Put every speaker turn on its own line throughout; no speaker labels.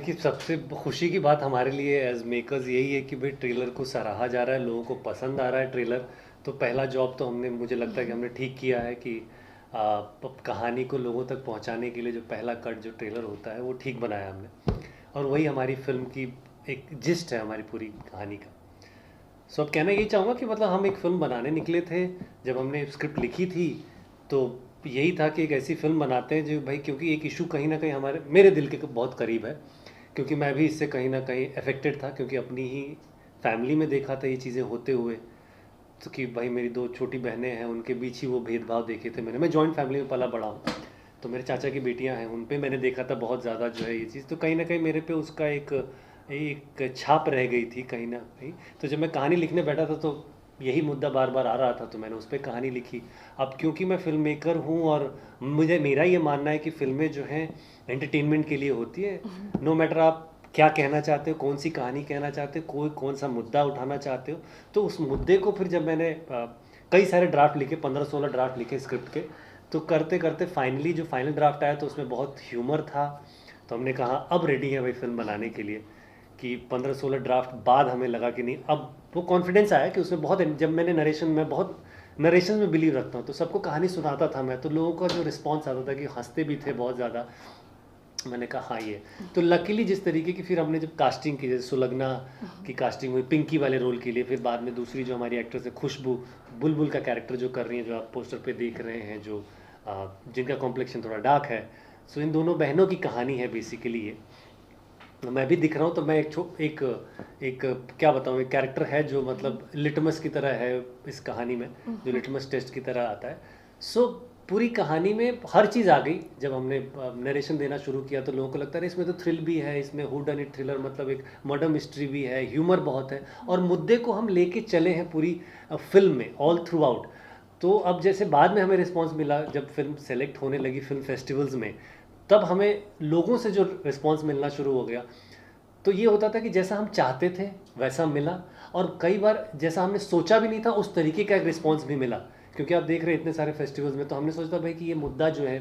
देखिए, सबसे खुशी की बात हमारे लिए एज मेकर्स यही है कि भाई ट्रेलर को सराहा जा रहा है, लोगों को पसंद आ रहा है ट्रेलर। तो पहला जॉब तो हमने, मुझे लगता है कि हमने ठीक किया है कि कहानी को लोगों तक पहुंचाने के लिए जो पहला कट जो ट्रेलर होता है वो ठीक बनाया हमने। और वही हमारी फिल्म की एक जिस्ट है हमारी पूरी कहानी का। सो अब कहना यही चाहूँगा कि मतलब हम एक फ़िल्म बनाने निकले थे। जब हमने स्क्रिप्ट लिखी थी तो यही था कि एक ऐसी फ़िल्म बनाते हैं जो भाई, क्योंकि एक इशू कहीं ना कहीं हमारे मेरे दिल के बहुत करीब है, क्योंकि मैं भी इससे कहीं ना कहीं अफेक्टेड था, क्योंकि अपनी ही फैमिली में देखा था ये चीज़ें होते हुए। तो कि भाई मेरी दो छोटी बहनें हैं, उनके बीच ही वो भेदभाव देखे थे मैंने। मैं जॉइंट फैमिली में पला बड़ा हूँ, तो मेरे चाचा की बेटियां हैं, उन पे मैंने देखा था बहुत ज़्यादा जो है ये चीज़। तो कहीं ना कहीं मेरे पे उसका एक एक छाप रह गई थी कहीं ना कहीं। तो जब मैं कहानी लिखने बैठा था तो यही मुद्दा बार बार आ रहा था, तो मैंने उस पर कहानी लिखी। अब क्योंकि मैं फिल्म मेकर हूँ और मुझे मेरा ये मानना है कि फिल्में जो हैं एंटरटेनमेंट के लिए होती है। नो मैटर आप क्या कहना चाहते हो, कौन सी कहानी कहना चाहते हो, कोई कौन सा मुद्दा उठाना चाहते हो। तो उस मुद्दे को फिर जब मैंने कई सारे ड्राफ्ट लिखे, 15-16 ड्राफ्ट लिखे स्क्रिप्ट के। तो करते करते फाइनली जो फाइनल ड्राफ्ट आया तो उसमें बहुत ह्यूमर था। तो हमने कहा अब रेडी है भाई फिल्म बनाने के लिए। कि 15-16 ड्राफ्ट बाद हमें लगा कि नहीं, अब वो कॉन्फिडेंस आया कि उसमें बहुत, जब मैंने नरेशन में बहुत नरेशन में बिलीव रखता हूँ, तो सबको कहानी सुनाता था मैं, तो लोगों का जो रिस्पॉन्स आता था कि हंसते भी थे बहुत ज़्यादा। मैंने कहा हाँ ये। तो लकीली जिस तरीके की फिर हमने जब कास्टिंग की, जैसे सुलग्ना की कास्टिंग हुई पिंकी वाले रोल के लिए, फिर बाद में दूसरी जो हमारी एक्ट्रेस है खुशबू, बुलबुल का कैरेक्टर जो कर रही है, जो आप पोस्टर पे देख रहे हैं, जो जिनका कॉम्प्लेक्शन थोड़ा डार्क है। सो इन दोनों बहनों की कहानी है बेसिकली ये। मैं भी दिख रहा हूँ तो मैं एक एक क्या बताऊँ, एक कैरेक्टर है जो मतलब लिटमस की तरह है इस कहानी में, जो लिटमस टेस्ट की तरह आता है। सो पूरी कहानी में हर चीज़ आ गई। जब हमने नरेशन देना शुरू किया तो लोगों को लगता है इसमें तो थ्रिल भी है, इसमें हू डन इट थ्रिलर, मतलब एक मर्डर मिस्ट्री भी है, ह्यूमर बहुत है, और मुद्दे को हम लेके चले हैं पूरी फिल्म में ऑल थ्रू आउट। तो अब जैसे बाद में हमें रिस्पांस मिला, जब फिल्म सेलेक्ट होने लगी फिल्म फेस्टिवल्स में, तब हमें लोगों से जो रिस्पांस मिलना शुरू हो गया, तो ये होता था कि जैसा हम चाहते थे वैसा मिला। और कई बार जैसा हमने सोचा भी नहीं था उस तरीके का एक रिस्पांस भी मिला। क्योंकि आप देख रहे हैं इतने सारे फेस्टिवल्स में, तो हमने सोचा भाई कि ये मुद्दा जो है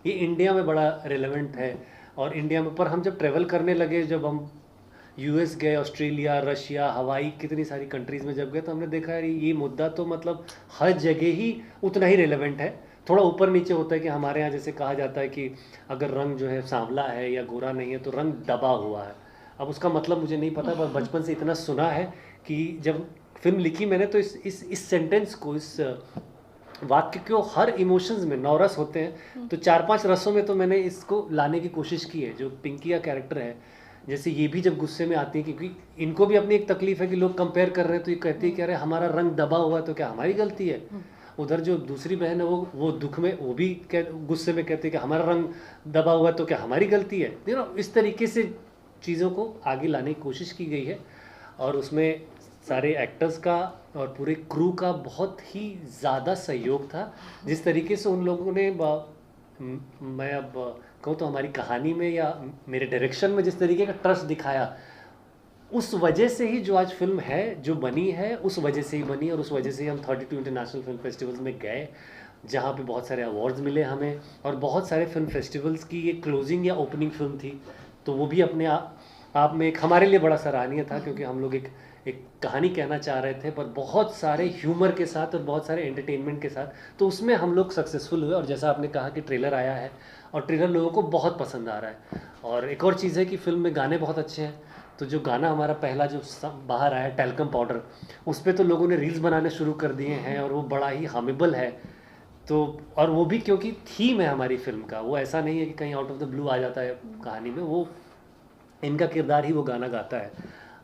ये इंडिया में बड़ा रिलेवेंट है। और इंडिया में, पर हम जब ट्रैवल करने लगे, जब हम यूएस गए, ऑस्ट्रेलिया, रशिया, हवाई, कितनी सारी कंट्रीज़ में जब गए, तो हमने देखा यार ये मुद्दा तो मतलब हर जगह ही उतना ही रिलेवेंट है। थोड़ा ऊपर नीचे होता है कि हमारे यहाँ जैसे कहा जाता है कि अगर रंग जो है सांवला है या गोरा नहीं है तो रंग दबा हुआ है। अब उसका मतलब मुझे नहीं पता, पर बचपन से इतना सुना है कि जब फिल्म लिखी मैंने तो इस सेंटेंस को, इस वाक्य को, हर इमोशंस में 9 रस होते हैं, तो 4-5 रसों में तो मैंने इसको लाने की कोशिश की है। जो पिंकी का कैरेक्टर है, जैसे ये भी जब गुस्से में आती है, क्योंकि इनको भी अपनी एक तकलीफ है कि लोग कंपेयर कर रहे हैं, तो ये कहती है कि अरे हमारा रंग दबा हुआ है तो क्या हमारी गलती है। उधर जो दूसरी बहन है वो दुख में, वो भी गुस्से में कहती है कि हमारा रंग दबा हुआ है तो क्या हमारी गलती है। इस तरीके से चीज़ों को आगे लाने की कोशिश की गई है। और उसमें सारे एक्टर्स का और पूरे क्रू का बहुत ही ज़्यादा सहयोग था। जिस तरीके से उन लोगों ने मैं अब कहूँ तो हमारी कहानी में या मेरे डायरेक्शन में जिस तरीके का ट्रस्ट दिखाया, उस वजह से ही जो आज फिल्म है जो बनी है, उस वजह से ही बनी। और उस वजह से ही हम 32 इंटरनेशनल फिल्म फेस्टिवल्स में गए, जहाँ पे बहुत सारे अवार्ड्स मिले हमें। और बहुत सारे फिल्म फेस्टिवल्स की ये क्लोजिंग या ओपनिंग फिल्म थी, तो वो भी अपने आप में एक हमारे लिए बड़ा सराहनीय था, क्योंकि हम लोग एक कहानी कहना चाह रहे थे, पर बहुत सारे ह्यूमर के साथ और बहुत सारे एंटरटेनमेंट के साथ। तो उसमें हम लोग सक्सेसफुल हुए। और जैसा आपने कहा कि ट्रेलर आया है और ट्रेलर लोगों को बहुत पसंद आ रहा है। और एक और चीज़ है कि फिल्म में गाने बहुत अच्छे हैं। तो जो गाना हमारा पहला जो बाहर आया, टैल्कम पाउडर, उस पर तो लोगों ने रील्स बनाने शुरू कर दिए हैं, और वो बड़ा ही हमेबल है। तो और वो भी क्योंकि थीम है हमारी फिल्म का, वो ऐसा नहीं है कि कहीं आउट ऑफ द ब्लू आ जाता है कहानी में, वो इनका किरदार ही वो गाना गाता है।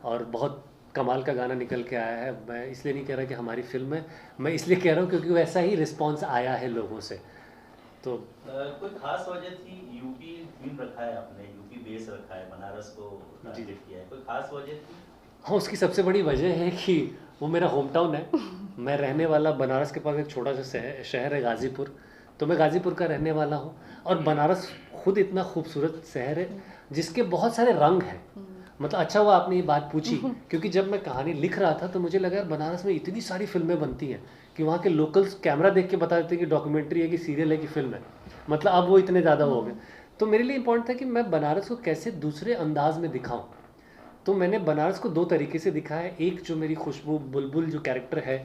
और बहुत कमाल का गाना निकल के आया है। मैं इसलिए नहीं कह रहा कि हमारी फिल्म है, मैं इसलिए कह रहा हूँ क्योंकि वैसा ही रिस्पॉन्स आया है लोगों से। तो
कोई खास वजह थी, यूपी थीम रखा है आपने, यूपी बेस रखा है, बनारस को टारगेट किया है, कोई खास वजह थी?
हाँ, उसकी सबसे बड़ी वजह है कि वो मेरा होम टाउन है। मैं रहने वाला बनारस के पास एक छोटा सा शहर है गाज़ीपुर। तो मैं गाज़ीपुर का रहने वाला हूँ। और बनारस खुद इतना खूबसूरत शहर है जिसके बहुत सारे रंग हैं। मतलब अच्छा हुआ आपने ये बात पूछी, क्योंकि जब मैं कहानी लिख रहा था तो मुझे लगा यार बनारस में इतनी सारी फिल्में बनती हैं कि वहाँ के लोकल्स कैमरा देख के बता देते हैं कि डॉक्यूमेंट्री है कि सीरियल है कि फिल्म है। मतलब अब वो इतने ज़्यादा हो गए। तो मेरे लिए इम्पोर्टेंट था कि मैं बनारस को कैसे दूसरे अंदाज में दिखाऊं। तो मैंने बनारस को 2 तरीके से दिखाया है, एक जो मेरी खुशबू बुलबुल जो कैरेक्टर है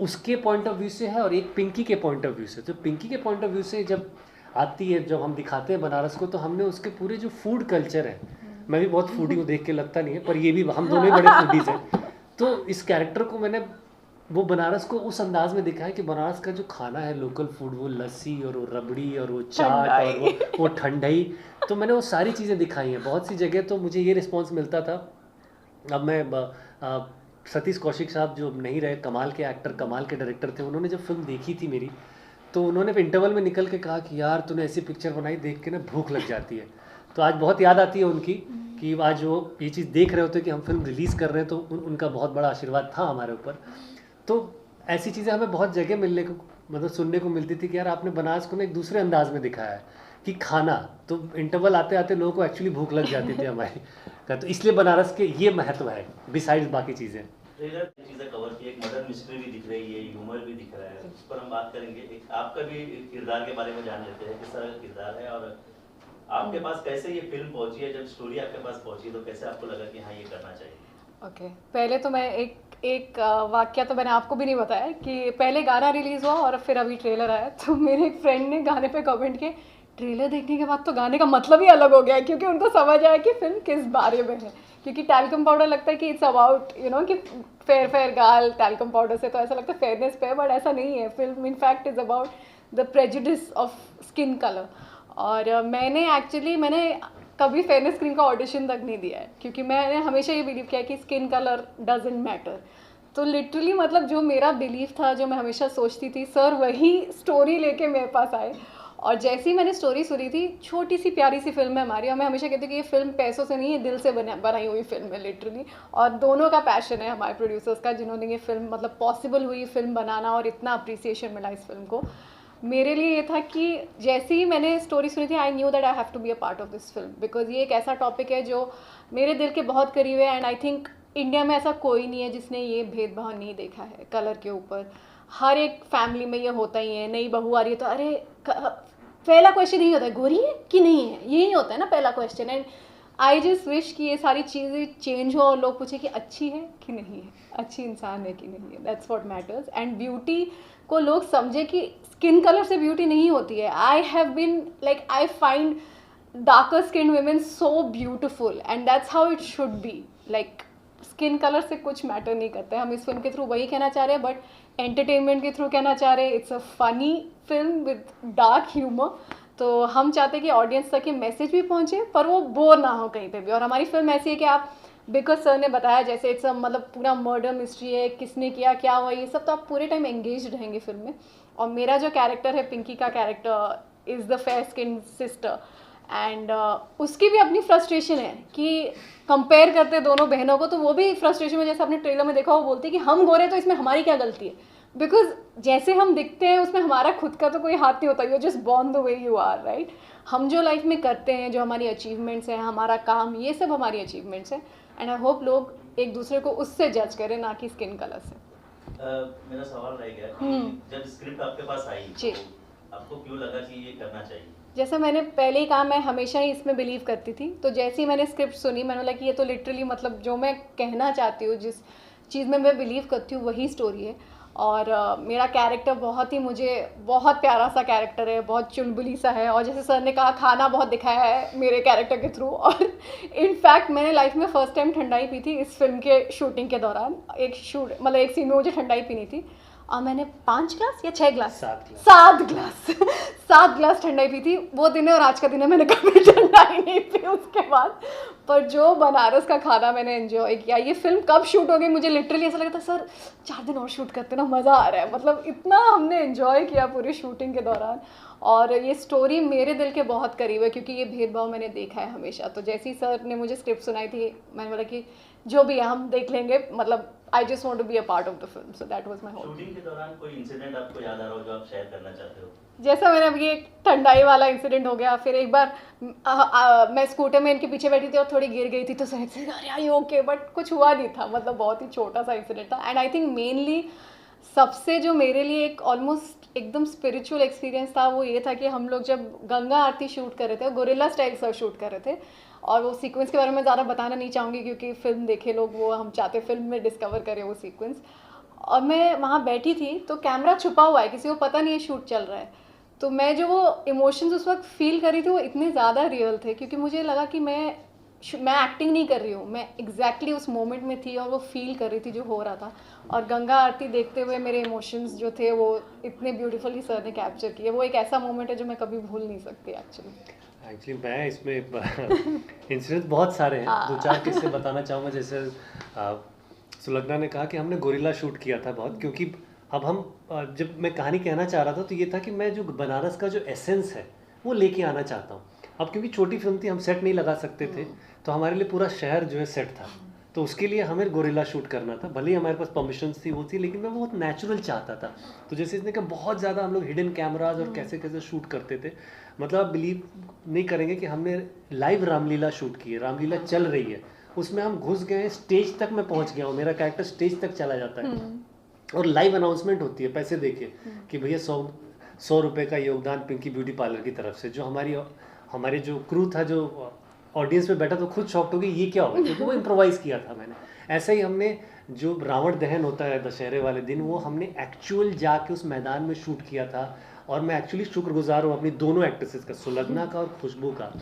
उसके पॉइंट ऑफ व्यू से है, और एक पिंकी के पॉइंट ऑफ व्यू से। तो पिंकी के पॉइंट ऑफ व्यू से जब आती है, जब हम दिखाते हैं बनारस को, तो हमने उसके पूरे जो फूड कल्चर है, मैं भी बहुत फूडी हूँ, देख के लगता नहीं है, पर ये भी हम दोनों ही बड़े फूडीज हैं। तो इस कैरेक्टर को मैंने वो बनारस को उस अंदाज में दिखाया कि बनारस का जो खाना है लोकल फूड, वो लस्सी और वो रबड़ी और वो चाट और वो ठंडाई, तो मैंने वो सारी चीज़ें दिखाई हैं बहुत सी जगह। तो मुझे ये रिस्पॉन्स मिलता था। अब मैं सतीश कौशिक साहब जो नहीं रहे, कमाल के एक्टर, कमाल के डायरेक्टर थे, उन्होंने जब फिल्म देखी थी मेरी, तो उन्होंने इंटरवल में निकल के कहा कि यार तूने ऐसी पिक्चर बनाई, देख के ना भूख लग जाती है। तो आज बहुत याद आती है उनकी कि आज वो ये चीज़ देख रहे होते कि हम फिल्म रिलीज़ कर रहे हैं, तो उनका बहुत बड़ा आशीर्वाद था हमारे ऊपर। तो ऐसी चीज़ें हमें बहुत जगह मिलने को, मतलब सुनने को मिलती थी कि यार आपने बनारस को ना एक दूसरे अंदाज में दिखाया है कि खाना, तो इंटरवल आते आते लोगों को एक्चुअली भूख लग जाती थी हमारी का। तो इसलिए बनारस के ये महत्व है बिसाइड्स बाकी चीज़ें।
ट्रेलर चीज़ें कवर की, एक मर्डर मिस्ट्री भी दिख रही है, ह्यूमर भी दिख रहा है, उस पर हम बात करेंगे। एक आपका भी किरदार के बारे में जान लेते हैं, किस तरह का किरदार है और आपके पास कैसे ये फिल्म पहुंची है, जब स्टोरी आपके पास पहुंची तो कैसे आपको लगा कि हाँ ये करना चाहिए?
ओके पहले तो मैं एक वाक्य तो मैंने आपको भी नहीं बताया कि पहले गाना रिलीज़ हुआ और फिर अभी ट्रेलर आया। तो मेरे एक फ्रेंड ने गाने पे कमेंट किए, ट्रेलर देखने के बाद तो गाने का मतलब ही अलग हो गया है, क्योंकि उनको समझ आया कि फिल्म किस बारे में है। क्योंकि टैल्कम पाउडर लगता है कि इट्स अबाउट कि फेयर फेयर गाल टैल्कम पाउडर से, तो ऐसा लगता है फेयरनेस पे, बट ऐसा नहीं है। Film in fact is about the prejudice of skin colour. और मैंने कभी फेयरनेस क्रीम का ऑडिशन तक नहीं दिया है, क्योंकि मैंने हमेशा ये बिलीव किया कि स्किन कलर डजेंट मैटर। तो लिटरली मतलब जो मेरा बिलीव था, जो मैं हमेशा सोचती थी, सर वही स्टोरी लेके मेरे पास आए। और जैसे ही मैंने स्टोरी सुनी थी, छोटी सी प्यारी सी फिल्म है हमारी, और मैं हमेशा कहती हूँ कि ये फिल्म पैसों से नहीं है, दिल से बनाई हुई फिल्म है लिटरली। और दोनों का पैशन है हमारे प्रोड्यूसर्स का, जिन्होंने ये फिल्म मतलब पॉसिबल हुई फिल्म बनाना और इतना अप्रिसिएशन मिला इस फिल्म को। मेरे लिए ये था कि जैसे ही मैंने स्टोरी सुनी थी, I knew that I have to be a part of this film, because ये एक ऐसा टॉपिक है जो मेरे दिल के बहुत करीब है। एंड आई थिंक इंडिया में ऐसा कोई नहीं है जिसने ये भेदभाव नहीं देखा है कलर के ऊपर। हर एक फैमिली में ये होता ही है। नई बहू आ रही है तो अरे पहला क्वेश्चन यही होता है, गोरी है कि नहीं है, यही होता है ना पहला question. And I just wish कि ये सारी चीज़ें चेंज हो और लोग पूछे कि अच्छी है कि नहीं है, अच्छी इंसान है कि नहीं है, that's what matters. And beauty को लोग समझे कि स्किन कलर से ब्यूटी नहीं होती है। I have been like, I find darker skin women so beautiful and that's how it should be. Like skin colour से कुछ मैटर नहीं करता है। हम इस फिल्म के थ्रू वही कहना चाह रहे हैं, बट एंटरटेनमेंट के थ्रू कहना चाह रहे हैं। It's a funny film with dark humour. तो हम चाहते हैं कि ऑडियंस तक ये मैसेज भी पहुंचे, पर वो बोर ना हो कहीं पे भी। और हमारी फिल्म ऐसी है कि आप, बिकॉज सर ने बताया जैसे इट्स मतलब पूरा मर्डर मिस्ट्री है, किसने किया, क्या हुआ, ये सब, तो आप पूरे टाइम एंगेज रहेंगे फिल्म में। और मेरा जो कैरेक्टर है, पिंकी का character is the fair skin sister, and उसकी भी अपनी फ्रस्ट्रेशन है कि कंपेयर करते दोनों बहनों को, तो वो भी फ्रस्ट्रेशन में, जैसे आपने ट्रेलर में देखा, वो बोलती है कि हम गोरे तो इसमें हमारी क्या गलती है, बिकॉज जैसे हम दिखते हैं उसमें हमारा खुद का तो कोई हाथ नहीं होता। You just born the way you are, right. हम जो लाइफ में करते हैं, जो हमारी अचीवमेंट्स हैं, हमारा काम, ये सब हमारी अचीवमेंट्स हैं। एंड आई होप लोग एक दूसरे को उससे जज करें, ना कि स्किन कलर से।
मेरा सवाल रह गया कि जब स्क्रिप्ट आपके पास आई
जी,
तो आपको क्यों लगा कि ये करना चाहिए?
जैसा मैंने पहले ही कहा, मैं हमेशा ही इसमें बिलीव करती थी। तो जैसे ही मैंने स्क्रिप्ट सुनी, मैंने बोला कि ये तो लिटरली मतलब जो मैं कहना चाहती हूँ, जिस चीज़ में मैं बिलीव करती हूँ, वही स्टोरी है। और मेरा कैरेक्टर बहुत ही, मुझे बहुत प्यारा सा कैरेक्टर है, बहुत चुलबुली सा है। और जैसे सर ने कहा, खाना बहुत दिखाया है मेरे कैरेक्टर के थ्रू। और इनफैक्ट मैंने लाइफ में फ़र्स्ट टाइम ठंडाई पी थी इस फिल्म के शूटिंग के दौरान। एक सीन में मुझे ठंडाई पीनी थी, और मैंने 5 ग्लास या 6 ग्लास, 7 ग्लास 7 ग्लास ठंडाई पी थी। वो दिन है और आज का दिन है, मैंने कभी ठंडाई नहीं पी उसके बाद। पर जो बनारस का खाना मैंने एंजॉय किया। ये फिल्म कब शूट हो गई, मुझे लिटरली ऐसा लगा था सर 4 दिन और शूट करते ना, मज़ा आ रहा है। मतलब इतना हमने एंजॉय किया पूरी शूटिंग के दौरान। और ये स्टोरी मेरे दिल के बहुत करीब है, क्योंकि ये भेदभाव मैंने देखा है हमेशा। तो जैसे ही सर ने मुझे स्क्रिप्ट सुनाई थी, मैंने बोला कि जो भी है हम देख लेंगे, मतलब I just want to be a part of the film. So that was my whole.
Shooting के दौरान कोई इंसिडेंट आपको याद आ रहा हो जो आप शेयर करना चाहते हो?
जैसा मैंने अभी एक ठंडाई वाला इंसिडेंट हो गया। फिर एक बार मैं स्कूटर में इनके पीछे बैठी थी और थोड़ी गिर गई थी, तो सर अरे आई ओके, बट कुछ हुआ नहीं था, मतलब बहुत ही छोटा सा इंसिडेंट था। एंड आई थिंक मेनली सबसे जो मेरे लिए एक ऑलमोस्ट एकदम स्पिरिचुअल एक्सपीरियंस था वो ये था कि हम लोग जब गंगा आरती शूट कर रहे थे, गोरिल्ला स्टाइल सब शूट कर रहे थे, और वो सीक्वेंस के बारे में ज़्यादा बताना नहीं चाहूँगी क्योंकि फिल्म देखे लोग, वो हम चाहते फिल्म में डिस्कवर करें वो सीक्वेंस। और मैं वहाँ बैठी थी तो कैमरा छुपा हुआ है, किसी को पता नहीं है शूट चल रहा है, तो मैं जो वो इमोशंस उस वक्त फील कर रही थी वो इतने ज़्यादा रियल थे क्योंकि मुझे लगा कि मैं एक्टिंग नहीं कर रही हूँ, मैं एग्जैक्टली उस मोमेंट में थी और वो फील कर रही थी जो हो रहा था। और गंगा आरती देखते हुए मेरे इमोशंस जो थे वो इतने ब्यूटीफुली सर ने कैप्चर किए। वो एक ऐसा मोमेंट है जो मैं कभी भूल नहीं सकती
एक्चुअली मैं इसमें इंसिडेंट बहुत सारे हैं,
हाँ।
2-4 किस्से बताना चाहूँगा। जैसे सुलग्ना ने कहा कि हमने गोरिल्ला शूट किया था बहुत, क्योंकि अब हम जब मैं कहानी कहना चाह रहा था तो ये था कि मैं जो बनारस का जो एसेंस है वो लेके आना चाहता हूँ। अब क्योंकि छोटी फिल्म थी, हम सेट नहीं लगा सकते थे, तो हमारे लिए पूरा शहर जो है सेट था, तो उसके लिए हमें गोरिल्ला शूट करना था। भले ही हमारे पास परमिशंस थी वो थी, लेकिन मैं बहुत नेचुरल चाहता था। तो जैसे इसने कहा बहुत ज़्यादा हम लोग हिडन कैमराज और कैसे कैसे शूट करते थे, मतलब आप बिलीव नहीं करेंगे कि हमने लाइव रामलीला शूट की है। रामलीला चल रही है, उसमें हम घुस गए, स्टेज तक मैं पहुंच गया हूँ, मेरा कैरेक्टर स्टेज तक चला जाता है और लाइव अनाउंसमेंट होती है, पैसे देके कि भैया 100 रुपये का योगदान पिंकी ब्यूटी पार्लर की तरफ से। जो हमारे जो क्रू था, जो ऑडियंस में बैठा, तो खुद शॉक्ड हो गई ये क्या होगा, क्योंकि वो इम्प्रोवाइज़ किया था मैंने। ऐसे ही हमने जो रावण दहन होता है दशहरे वाले दिन, वो हमने एक्चुअल जाके उस मैदान में शूट किया था। और मैं एक्चुअली शुक्रगुजार हूँ अपनी दोनों एक्ट्रेसेस का, सुलग्ना का और खुशबू का,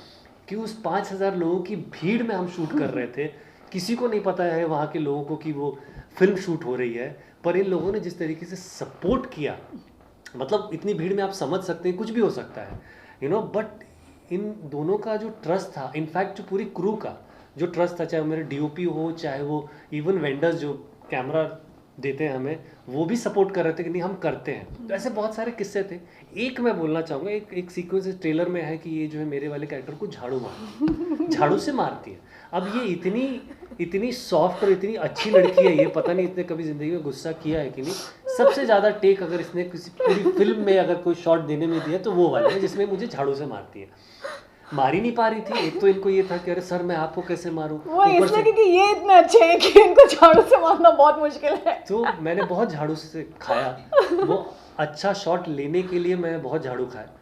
कि उस 5000 लोगों की भीड़ में हम शूट कर रहे थे। किसी को नहीं पता है वहाँ के लोगों को कि वो फिल्म शूट हो रही है, पर इन लोगों ने जिस तरीके से सपोर्ट किया, मतलब इतनी भीड़ में आप समझ सकते हैं कुछ भी हो सकता है, बट इन दोनों का जो ट्रस्ट था, इनफैक्ट जो पूरी क्रू का जो ट्रस्ट था, चाहे वो मेरे डीओपी हो, चाहे वो इवन वेंडर्स जो कैमरा देते हैं हमें, वो भी सपोर्ट कर रहे थे कि नहीं हम करते हैं। तो ऐसे बहुत सारे किस्से थे। एक मैं बोलना चाहूँगा, एक सीक्वेंस ट्रेलर में है कि ये जो है मेरे वाले कैरेक्टर को झाड़ू से मारती है। अब ये इतनी सॉफ्ट और इतनी अच्छी लड़की है, ये पता नहीं इसने कभी ज़िंदगी में गुस्सा किया है कि नहीं। सबसे ज़्यादा टेक अगर इसने किसी पूरी फिल्म में अगर कोई शॉट देने में दिया तो वो वाला है जिसमें मुझे झाड़ू से मारती है। मार ही नहीं पा रही थी। एक तो इनको ये था कि अरे सर मैं आपको कैसे मारूं,
वो इसलिए क्योंकि ये इतने अच्छे हैं कि इनको झाड़ू से मारना बहुत मुश्किल है।
तो मैंने बहुत झाड़ू से खाया, वो अच्छा शॉट लेने के लिए मैं बहुत झाड़ू खाया।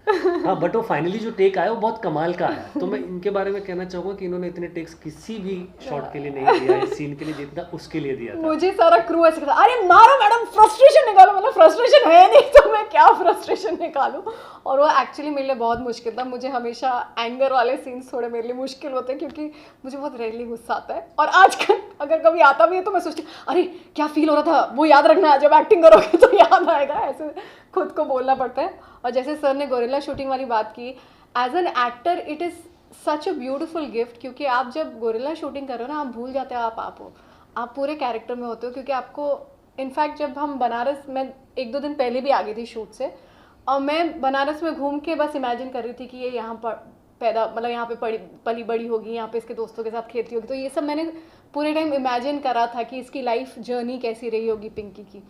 हाँ, बट वो फाइनली जो टेक आया वो बहुत कमाल का आया। तो मैं इनके बारे में कहना चाहूँगा कि इन्होंने इतने टेक्स किसी भी शॉट के लिए नहीं दिया है, सीन के लिए जितना उसके लिए दिया था।
मुझे सारा क्रू ऐसे कहता, अरे मारो मैडम, फ्रस्ट्रेशन निकालो। मतलब फ्रस्ट्रेशन है नहीं तो मैं क्या फ्रस्ट्रेशन निकालूं। और वो एक्चुअली मेरे लिए बहुत मुश्किल था। मुझे हमेशा एंगर वाले सीन्स थोड़े मेरे लिए मुश्किल होते हैं क्योंकि मुझे बहुत रेयरली गुस्सा आता है। और आजकल अगर कभी आता भी है तो मैं सोचती हूँ अरे क्या फील हो रहा था, वो याद रखना, जब एक्टिंग करोगे तो याद आएगा, ऐसे खुद को बोलना पड़ता है। और जैसे सर ने गोरिल्ला शूटिंग वाली बात की, as an actor it is such a beautiful gift, क्योंकि आप जब गोरिल्ला शूटिंग कर रहे हो ना, आप भूल जाते हो आप हो, आप पूरे कैरेक्टर में होते हो। क्योंकि आपको इनफैक्ट जब हम बनारस में 1-2 दिन पहले भी आ गई थी शूट से, और मैं बनारस में घूम के बस इमेजिन कर रही थी कि ये यहाँ पर पैदा, मतलब यहाँ पे पली बड़ी होगी, यहाँ पे इसके दोस्तों के साथ खेलती होगी। तो ये सब मैंने पूरे टाइम इमेजिन करा था कि इसकी लाइफ जर्नी कैसी रही होगी पिंकी की।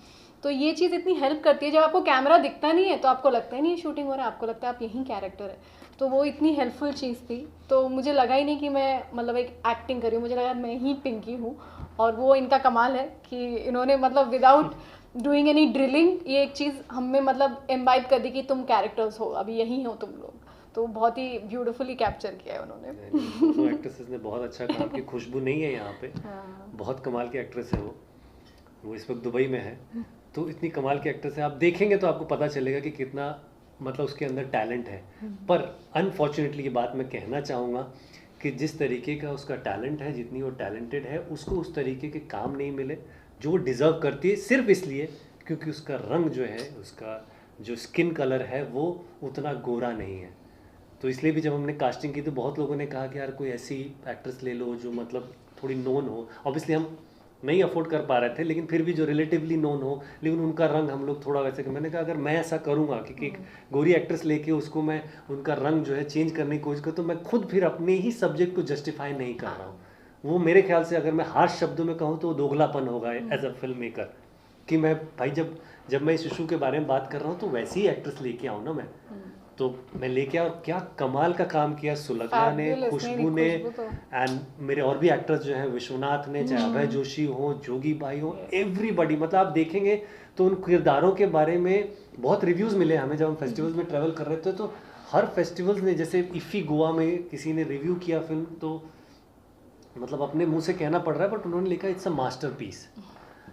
तो ये चीज़ इतनी हेल्प करती है, जब आपको कैमरा दिखता नहीं है तो आपको लगता ही नहीं है शूटिंग हो रहा है, आपको लगता है आप यहीं कैरेक्टर है। तो वो इतनी हेल्पफुल चीज़ थी। तो मुझे लगा ही नहीं कि मैं मतलब एक एक्टिंग कर रही हूँ, मुझे लगा मैं ही पिंकी हूँ। और वो इनका कमाल है कि इन्होंने मतलब विदाउट डूइंग एनी ड्रिलिंग ये एक चीज़ हमें मतलब इम्बाइब कर दी कि तुम कैरेक्टर्स हो, अभी यही हो तुम लोग। तो बहुत ही ब्यूटीफुली कैप्चर किया है उन्होंने।
दोनों एक्ट्रेसेस ने बहुत अच्छा काम किया। खुशबू नहीं है यहाँ पे, बहुत कमाल की एक्ट्रेस है वो इस वक्त दुबई में है। तो इतनी कमाल की एक्ट्रेस है, आप देखेंगे तो आपको पता चलेगा कि कितना मतलब उसके अंदर टैलेंट है। पर अनफॉर्चुनेटली ये बात मैं कहना चाहूँगा कि जिस तरीके का उसका टैलेंट है, जितनी वो टैलेंटेड है, उसको उस तरीके के काम नहीं मिले जो वो डिज़र्व करती है, सिर्फ इसलिए क्योंकि उसका रंग जो है, उसका जो स्किन कलर है वो उतना गोरा नहीं है। तो इसलिए भी जब हमने कास्टिंग की तो बहुत लोगों ने कहा कि यार कोई ऐसी एक्ट्रेस ले लो जो मतलब थोड़ी नोन हो। ऑब्वियसली हम नहीं अफोर्ड कर पा रहे थे, लेकिन फिर भी जो रिलेटिवली नोन हो, लेकिन उनका रंग हम लोग थोड़ा वैसे। मैंने कहा अगर मैं ऐसा करूँगा कि एक गोरी एक्ट्रेस लेके उसको मैं उनका रंग जो है चेंज करने की कोशिश करूँ, तो मैं खुद फिर अपने ही सब्जेक्ट को जस्टिफाई नहीं कर रहा हूँ। वो मेरे ख्याल से अगर मैं हार्श शब्दों में कहूँ तो दोगलापन होगा एज अ फिल्म मेकर, कि मैं भाई जब मैं इस इशू के बारे में बात कर रहा हूँ तो वैसी ही एक्ट्रेस लेके आऊँ ना मैं। तो मैं लेके और क्या कमाल का काम किया सुलग्ना ने, खुशबू ने, एंड मेरे और भी एक्टर्स जो हैं, विश्वनाथ ने, चाहे अभय जोशी हो, जोगी भाई हो, एवरीबॉडी। मतलब आप देखेंगे तो उन किरदारों के बारे में बहुत रिव्यूज़ मिले हमें जब हम फेस्टिवल्स में ट्रैवल कर रहे थे। तो हर फेस्टिवल्स ने, जैसे इफ़ी गोवा में किसी ने रिव्यू किया फिल्म, तो मतलब अपने मुंह से कहना पड़ रहा है बट उन्होंने लिखा इट्स अ मास्टरपीस।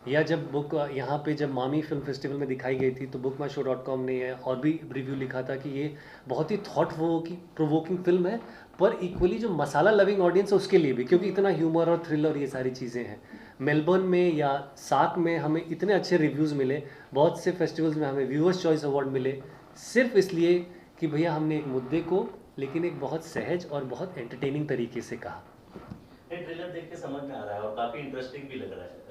या जब बुक यहाँ पे जब मामी फिल्म फेस्टिवल में दिखाई गई थी तो bookmyshow.com ने और भी रिव्यू लिखा था कि ये बहुत ही थॉट प्रोवोकिंग फिल्म है, पर इक्वली जो मसाला लविंग ऑडियंस है उसके लिए भी, क्योंकि इतना ह्यूमर और थ्रिलर ये सारी चीज़ें हैं। मेलबर्न में या साक में हमें इतने अच्छे रिव्यूज़ मिले, बहुत से फेस्टिवल्स में हमें व्यूअर्स चॉइस अवार्ड मिले, सिर्फ इसलिए कि भैया हमने एक मुद्दे को लेकिन एक बहुत सहज और बहुत एंटरटेनिंग तरीके से कहा।
ये ट्रेलर देख के समझ में आ रहा है और काफी इंटरेस्टिंग भी लग रहा है।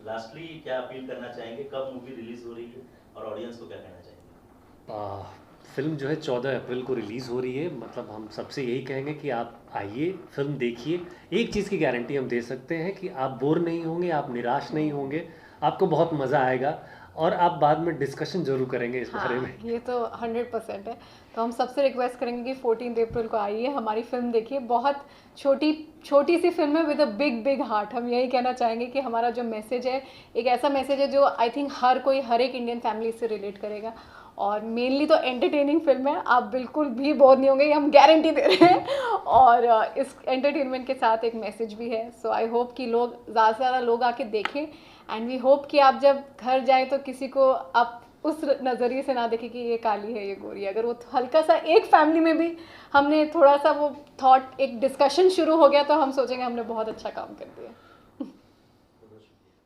लास्टली क्या अपील करना चाहेंगे, कब मूवी रिलीज हो रही है और ऑडियंस को क्या कहना चाहेंगे?
फिल्म जो है 14 अप्रैल को रिलीज़ हो रही है। मतलब हम सबसे यही कहेंगे कि आप आइए, फिल्म देखिए। एक चीज़ की गारंटी हम दे सकते हैं कि आप बोर नहीं होंगे, आप निराश नहीं होंगे, आपको बहुत मज़ा आएगा और आप बाद में डिस्कशन जरूर करेंगे इस बारे में।
ये तो 100% है। तो हम सबसे रिक्वेस्ट करेंगे कि 14 अप्रैल को आइए, हमारी फिल्म देखिए। बहुत छोटी सी फिल्म है विद अ बिग हार्ट। हम यही कहना चाहेंगे कि हमारा जो मैसेज है एक ऐसा मैसेज है जो आई थिंक हर एक इंडियन फैमिली से रिलेट करेगा, और मेनली तो एंटरटेनिंग फिल्म है। आप बिल्कुल भी बोर नहीं होंगे, ये हम गारंटी दे रहे हैं। और इस एंटरटेनमेंट के साथ एक मैसेज भी है। सो आई होप कि लोग ज़्यादा से ज़्यादा लोग आके देखें, एंड वी होप कि आप जब घर जाएं तो किसी को आप उस नज़रिए से ना देखें कि ये काली है ये गोरी है। अगर वो हल्का सा एक फैमिली में भी हमने थोड़ा सा वो थॉट, एक डिस्कशन शुरू हो गया तो हम सोचेंगे हमने बहुत अच्छा काम कर दिया।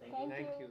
Thank you.
Thank you.